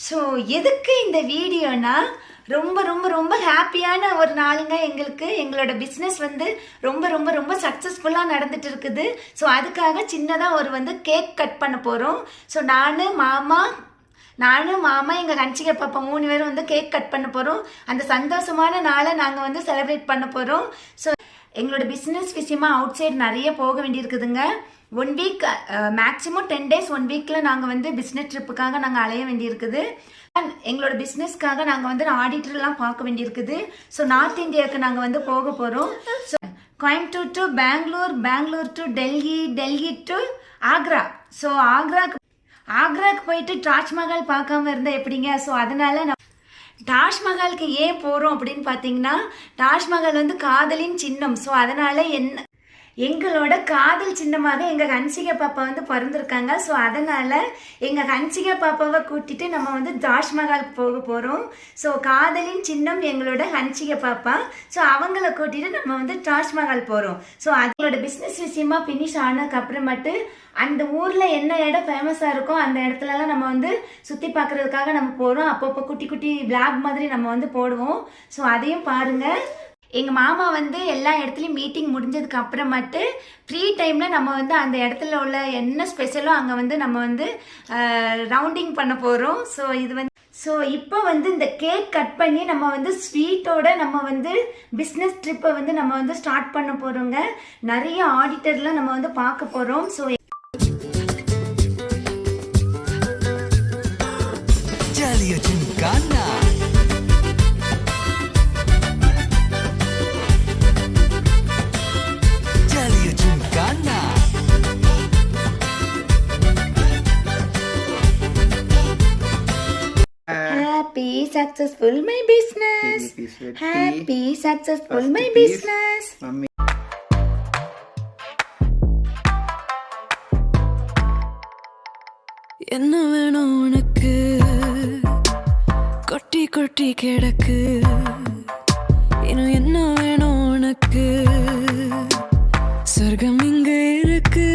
So எதுக்கு இந்த வீடியோனா ரொம்ப ரொம்ப ரொம்ப ஹாப்பியான ஒரு நாளுங்க. எங்களோட பிஸ்னஸ் வந்து ரொம்ப ரொம்ப ரொம்ப சக்ஸஸ்ஃபுல்லாக நடந்துட்டு இருக்குது. ஸோ அதுக்காக சின்னதாக ஒரு கேக் கட் பண்ண போகிறோம். ஸோ நானும் மாமா எங்கள் ஹன்சிகா பாப்பா 3 பேரும் கேக் கட் பண்ண போகிறோம். அந்த சந்தோஷமான நாளை நாங்கள் செலிப்ரேட் பண்ண போகிறோம். ஸோ எங்களோட பிஸ்னஸ் விஷயமா அவுட் சைடு நிறைய போக வேண்டியிருக்குதுங்க. 1 வீக் மேக்ஸிமம் 10 டேஸ் 1 வீக்கில் நாங்கள் பிஸ்னஸ் ட்ரிப்புக்காக நாங்கள் அலைய வேண்டியிருக்குது. எங்களோட பிஸ்னஸ்க்காக நாங்கள் ஆடிட்டர்லாம் பார்க்க வேண்டியிருக்குது. ஸோ நார்த் இந்தியாவுக்கு நாங்கள் போக போகிறோம். So Coimbatore to Bangalore, Bangalore to Delhi, Delhi to Agra. So ஆக்ராக்கு போயிட்டு தாஜ்மஹால் பார்க்காம இருந்தால் எப்படிங்க? ஸோ அதனால தாஜ்மஹாலுக்கு ஏன் போகிறோம் அப்படின்னு பார்த்தீங்கன்னா, தாஜ்மஹால் காதலின் சின்னம். ஸோ அதனால எங்களோட காதல் சின்னமாக எங்கள் ஹன்சிகா பாப்பா பிறந்திருக்காங்க. ஸோ அதனால் எங்கள் ஹன்சிகா பாப்பாவை கூட்டிட்டு நம்ம தாஜ்மஹாலுக்கு போக போகிறோம். ஸோ காதலின் சின்னம் எங்களோட ஹன்சிகா பாப்பா. ஸோ அவங்கள கூட்டிட்டு நம்ம தாஜ்மஹால் போகிறோம். ஸோ அதோட பிஸ்னஸ் விஷயமா ஃபினிஷ் ஆனதுக்கு அப்புறமேட்டு அந்த ஊரில் என்ன இடம் ஃபேமஸாக இருக்கோ அந்த இடத்துலலாம் நம்ம சுற்றி பார்க்குறதுக்காக நம்ம போகிறோம். அப்பப்போ குட்டி குட்டி விளாக் மாதிரி நம்ம போடுவோம். ஸோ அதையும் பாருங்கள். எங்கள் மாமா எல்லா இடத்துலையும் மீட்டிங் முடிஞ்சதுக்கு அப்புறமேட்டு ஃப்ரீ டைமில் நம்ம அந்த இடத்துல உள்ள என்ன ஸ்பெஷலோ அங்கே நம்ம ரவுண்டிங் பண்ண போகிறோம். ஸோ இப்போ இந்த கேக் கட் பண்ணி நம்ம ஸ்வீட்டோட நம்ம பிஸ்னஸ் ட்ரிப்பை நம்ம ஸ்டார்ட் பண்ண போகிறோங்க. நிறைய ஆடிட்டர்லாம் நம்ம பார்க்க போகிறோம். So Happy successful my business. Happy successful my business. என்ன வேணும் உனக்கு? கொட்டி கொட்டி கிடக்கு. இன்னும் என்ன வேணும் உனக்கு? சொர்க்கம் இங்க இருக்கு.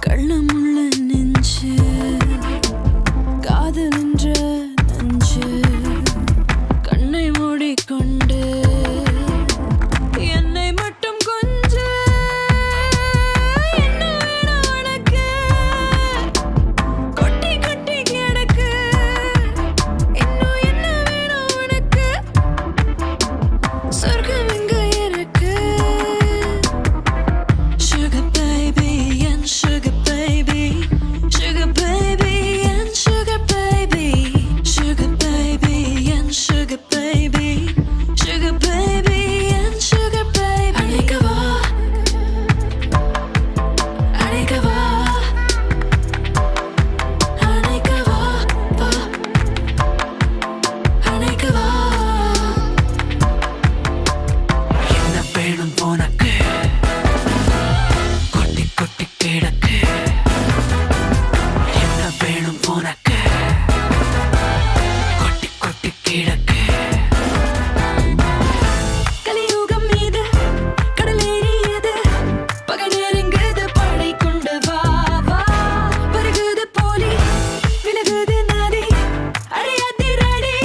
கள்ளமுள்ள நெஞ்சு, காதல் என்ற நெஞ்சு, கண்ணை மூடிக்கொண்டு என்னை மட்டும் கொஞ்சு. என்ன வேணும் உனக்கு? கொட்டி கொட்டி கிடக்கு. இன்னும் என்ன வேணும் உனக்கு? சொர்க்கம் இங்க இருக்கு. Sugar baby and sugar baby, sugar baby and sugar baby, sugar baby and sugar baby, sugar baby and sugar baby. அணைக்கவா அணைக்கவா அணைக்கவா வா அணைக்கவா. என்ன வேணும் உனக்கு? கொட்டி கொட்டி கிடக்கு. என்ன வேணும் உனக்கு? கொட்டி கொட்டி கிடக்கு. கலியுகம் மீது கடலேறியது. பகல் நெருங்குது. படை கொண்டு வா வா. வருகுது போலி, விலகுது நதி. அடையாதிரடி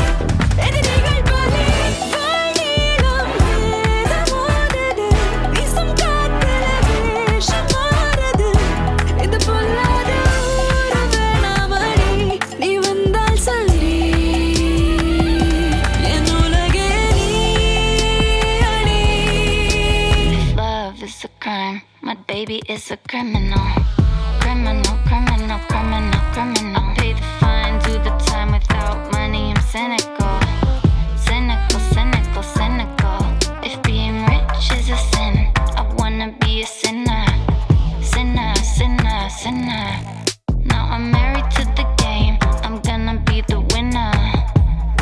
எதிரிகள் பலி. வாழிடம் வேதமோதுது. வீசும் காத்துல வேஷம் மாறுது. இது பொல்லாத ஊரு வேணாமடி. நீ வந்தால் சரி. என் உலகே நீ அடி. Love is a crime. My baby is a criminal. Criminal, criminal, criminal, criminal. Pay the fine, do the time without money. I'm cynical. Cynical, cynical, cynical. If being rich is a sin, I wanna be a sinner. Sinner, sinner, sinner. Now I'm married to the game. I'm gonna be the winner.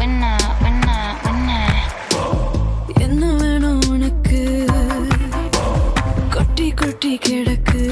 Winner, winner, winner. என்ன வேணும் உனக்கு? கொட்டி கொட்டி கிடக்கு.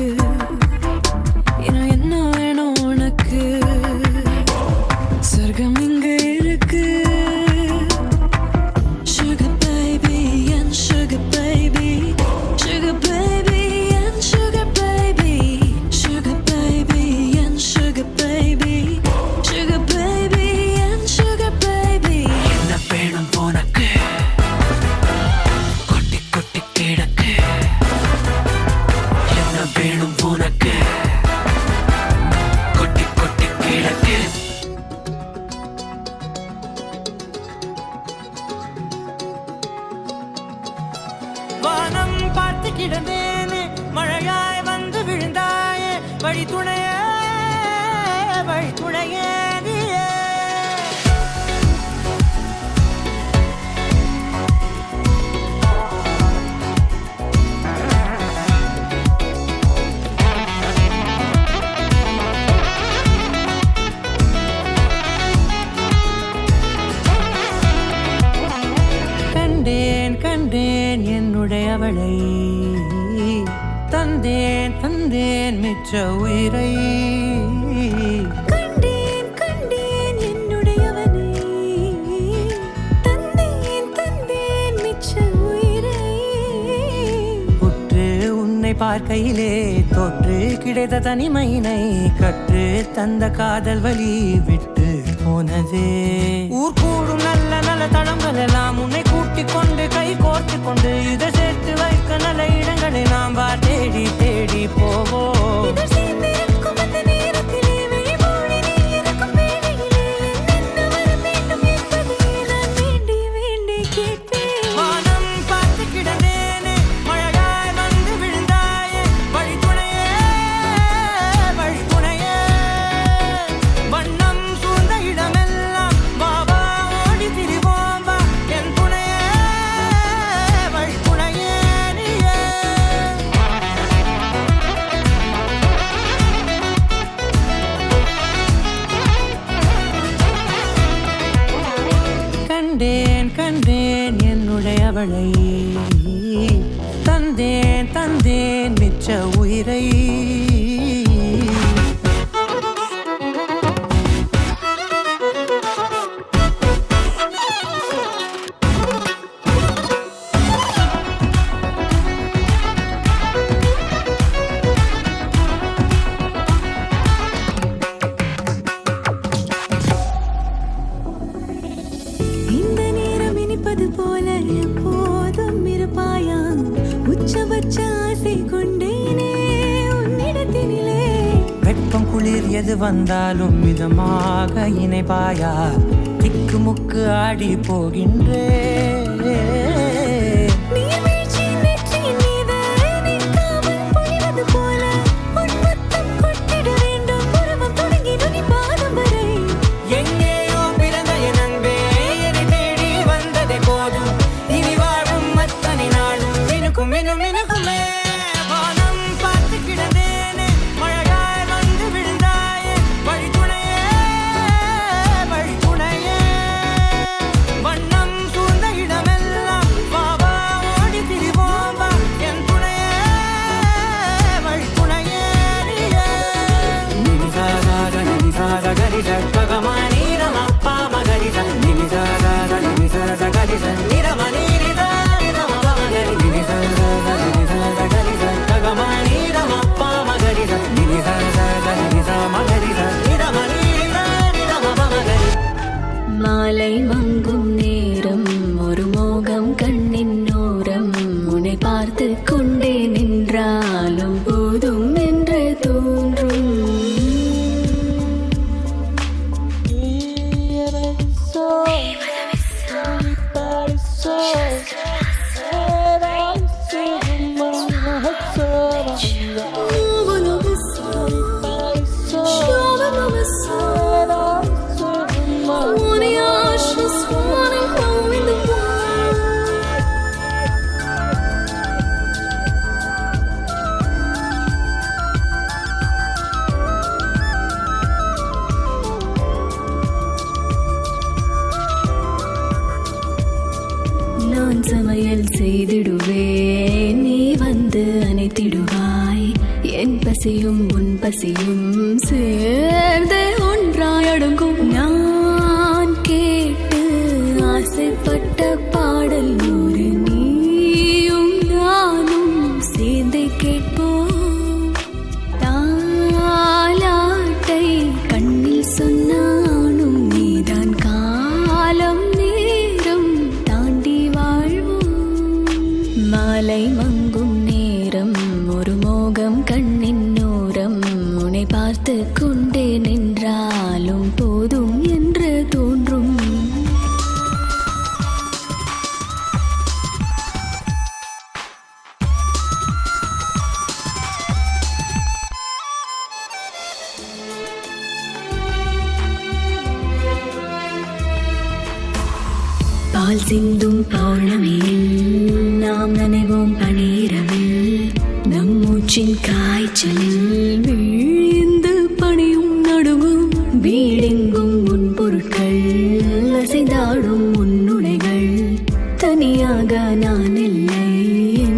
என்னுடையவளை தந்தேன் தந்தேன் மிச்ச உயிரை கண்டேன் கண்டேன் என்னுடையவனை தந்தேன் தந்தேன் மிச்ச உயிரை உற்று உன்னை பார்க்கையிலே தொற்று கிடைத்த தனிமையினை கற்று தந்த காதல் வழி விட்டு போனதே ஊர் கூடும் நல்ல நல்ல தளங்கள் எல்லாம் உன்னை கூட்டிக் கொண்டு கை கோர்த்து கொண்டு இதை சேர்த்து வைக்க நல்ல இடங்களை நாம் வா தேடி தேடி போவோம் இதழ் சேர்ந்திருக்கும் அந்த நேரத்திலே விழிமூடி நீ இருக்கும் வேளையிலே என்னென்ன வர வேண்டும் என்பதை நான் வேண்டி வேண்டி கேட்பேன் வானம் பார்த்து கிடந்தேனே மழையாய் வந்து விழுந்தாயே வழித்துணையே வழித்துணையே வண்ணம் சூழ்ந்த இடமெல்லாம் பாபா ஓடி திரிவோம் வா என் துணையே வழித்துணையே நீயே கண்டேன் கண்டேன் என்னுடையவளை தந்தேன் தந்தேன் மிச்ச உயிரை இந்த நேரம் இனிப்பது போல எப்போதும் இருப்பாயா உச்சபட்ச ஆசை கொண்டேனே உன்னிடத்தினிலே வெப்பம் குளிர் எது வந்தாலும் மிதமாக இணைப்பாயா திக்கு முக்கு ஆடி போகின்றே நீர்வீழ்ச்சி நெற்றியின் மீது நிற்காமல் பொழிவது போல உன் முத்தம் கொட்டிட வேண்டும் உருவம் தொடங்கி நுனி பாதம் வரை எங்கேயோ பிறந்த என் அன்பே என்னை தேடி வந்ததே போதும் இனி வாழும் அத்தனை நாளும் மினுக்கும் மினும் மினுக்குமே வானம் பார்த்து கிடந்தேனே மழையாய் வந்து விழுந்தாயே வழித்துணையே வழித்துணையே வண்ணம் சூழ்ந்த இடமெல்லாம் பாபா ஓடி திரிவோம் வா என் துணையே வழித்துணையே நீயே நினிசாத நினிசாத கரிச ககமானி ரமப்பா மகரிச நினிசாத நினிசாத கரிச நிரமணி நிதா நிரம மகரி நினிசாத நினிசாத கரிச ககமானி ரமப்பா மகரிச நினிசாத நினிசா மகரிச நிரமணி நிதா நிரம மகரி மாலை மங்கும் நேரம் ஒரு மோகம் கண்ணின் ஓரம் உன்னை பார்த்து கொண்டே நின்றாலும் போதும் என்று தோன்றும் நான் சமையல் செய்திடுவேன் நீ வந்து அணைத்திடுவாய் என் பசியும் உன் பசியும் சேர்ந்து ஒன்றாய் அடங்கும் நான் கேட்டு ஆசைப்பட்ட பாடல் ஒரு நீயும் நானும் சேர்ந்து கேட்போம் தாலாட்டை கண்ணில் சொன்னானும் நீதான் காலம் நேரம் தாண்டி வாழ்வோம் மாலை மங்கும் நேரம் ஒரு மோகம் கண்ணின் ஓரம் உன்னை பார்த்து கொண்டே நின்றாலும் போதும் என்று தோன்றும் பால் சிந்தும் பௌர்ணமியில் நாம் நனைவோம் பனீரவில் நம் மூச்சின் காய்ச்சலில்